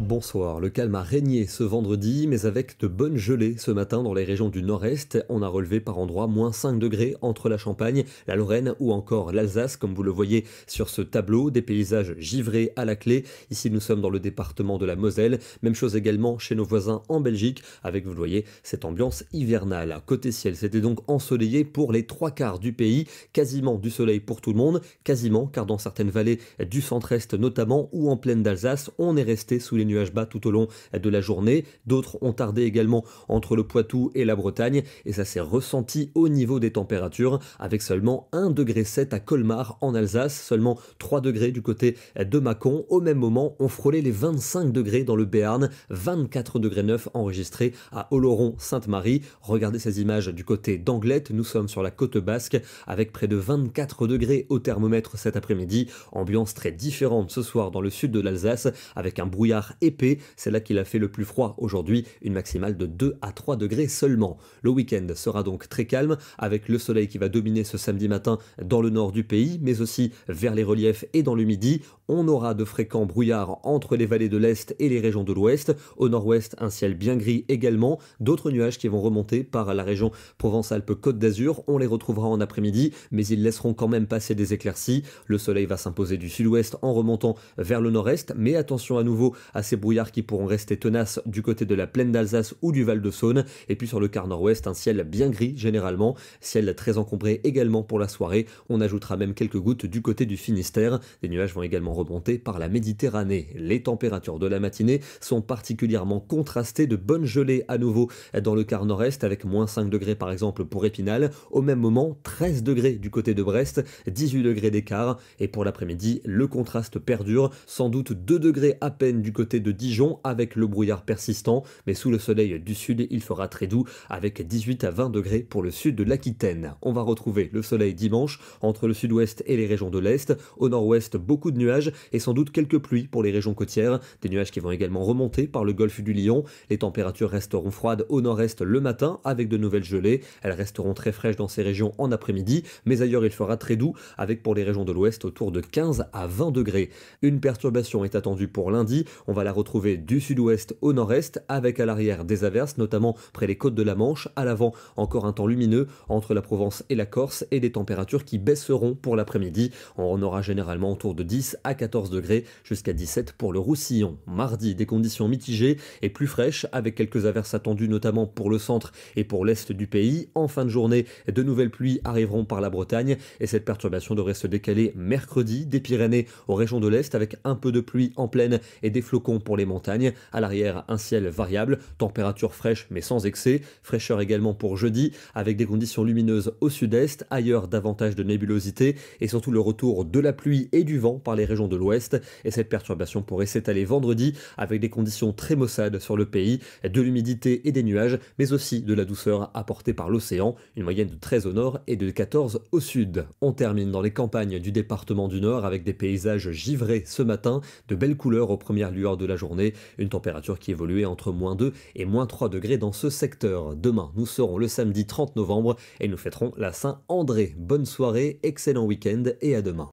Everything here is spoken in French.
Bonsoir, le calme a régné ce vendredi, mais avec de bonnes gelées ce matin dans les régions du nord-est. On a relevé par endroits -5 degrés entre la Champagne, la Lorraine ou encore l'Alsace, comme vous le voyez sur ce tableau, des paysages givrés à la clé. Ici, nous sommes dans le département de la Moselle. Même chose également chez nos voisins en Belgique, avec, vous le voyez, cette ambiance hivernale. Côté ciel, c'était donc ensoleillé pour les trois quarts du pays, quasiment du soleil pour tout le monde, quasiment, car dans certaines vallées du centre-est notamment, ou en plaine d'Alsace, on est resté sous les nuages bas tout au long de la journée. D'autres ont tardé également entre le Poitou et la Bretagne et ça s'est ressenti au niveau des températures avec seulement 1,7 degré à Colmar en Alsace, seulement 3 degrés du côté de Mâcon. Au même moment, on frôlait les 25 degrés dans le Béarn, 24,9 degrés enregistrés à Oloron-Sainte-Marie. Regardez ces images du côté d'Anglette, nous sommes sur la côte basque avec près de 24 degrés au thermomètre cet après-midi. Ambiance très différente ce soir dans le sud de l'Alsace avec un brouillard épais, c'est là qu'il a fait le plus froid aujourd'hui, une maximale de 2 à 3 degrés seulement. Le week-end sera donc très calme, avec le soleil qui va dominer ce samedi matin dans le nord du pays, mais aussi vers les reliefs et dans le midi. On aura de fréquents brouillards entre les vallées de l'Est et les régions de l'Ouest. Au nord-ouest, un ciel bien gris également. D'autres nuages qui vont remonter par la région Provence-Alpes-Côte d'Azur. On les retrouvera en après-midi, mais ils laisseront quand même passer des éclaircies. Le soleil va s'imposer du sud-ouest en remontant vers le nord-est, mais attention à nouveau à ces brouillards qui pourront rester tenaces du côté de la plaine d'Alsace ou du Val-de-Saône. Et puis sur le quart nord-ouest, un ciel bien gris généralement, ciel très encombré également pour la soirée. On ajoutera même quelques gouttes du côté du Finistère. Les nuages vont également remonter par la Méditerranée. Les températures de la matinée sont particulièrement contrastées, de bonnes gelées à nouveau dans le quart nord-est avec -5 degrés par exemple pour Épinal. Au même moment, 13 degrés du côté de Brest, 18 degrés d'écart. Et pour l'après-midi, le contraste perdure, sans doute 2 degrés à peine du côté de Dijon avec le brouillard persistant, mais sous le soleil du sud, il fera très doux avec 18 à 20 degrés pour le sud de l'Aquitaine. On va retrouver le soleil dimanche entre le sud-ouest et les régions de l'Est. Au nord-ouest, beaucoup de nuages et sans doute quelques pluies pour les régions côtières. Des nuages qui vont également remonter par le golfe du Lion. Les températures resteront froides au nord-est le matin avec de nouvelles gelées. Elles resteront très fraîches dans ces régions en après-midi, mais ailleurs il fera très doux avec pour les régions de l'ouest autour de 15 à 20 degrés. Une perturbation est attendue pour lundi. On va la retrouver du sud-ouest au nord-est avec à l'arrière des averses, notamment près des côtes de la Manche. À l'avant, encore un temps lumineux entre la Provence et la Corse et des températures qui baisseront pour l'après-midi. On aura généralement autour de 10 à 14 degrés jusqu'à 17 pour le Roussillon. Mardi, des conditions mitigées et plus fraîches avec quelques averses attendues notamment pour le centre et pour l'est du pays. En fin de journée, de nouvelles pluies arriveront par la Bretagne et cette perturbation devrait se décaler mercredi des Pyrénées aux régions de l'est avec un peu de pluie en plaine et des flocons pour les montagnes. À l'arrière, un ciel variable, température fraîche mais sans excès. Fraîcheur également pour jeudi avec des conditions lumineuses au sud-est, ailleurs davantage de nébulosité et surtout le retour de la pluie et du vent par les régions de l'ouest. Et cette perturbation pourrait s'étaler vendredi avec des conditions très maussades sur le pays, de l'humidité et des nuages, mais aussi de la douceur apportée par l'océan, une moyenne de 13 au nord et de 14 au sud. On termine dans les campagnes du département du Nord avec des paysages givrés ce matin, de belles couleurs aux premières lueurs de la journée, une température qui évoluait entre -2 et -3 degrés dans ce secteur. Demain, nous serons le samedi 30 novembre et nous fêterons la Saint-André. Bonne soirée, excellent week-end et à demain.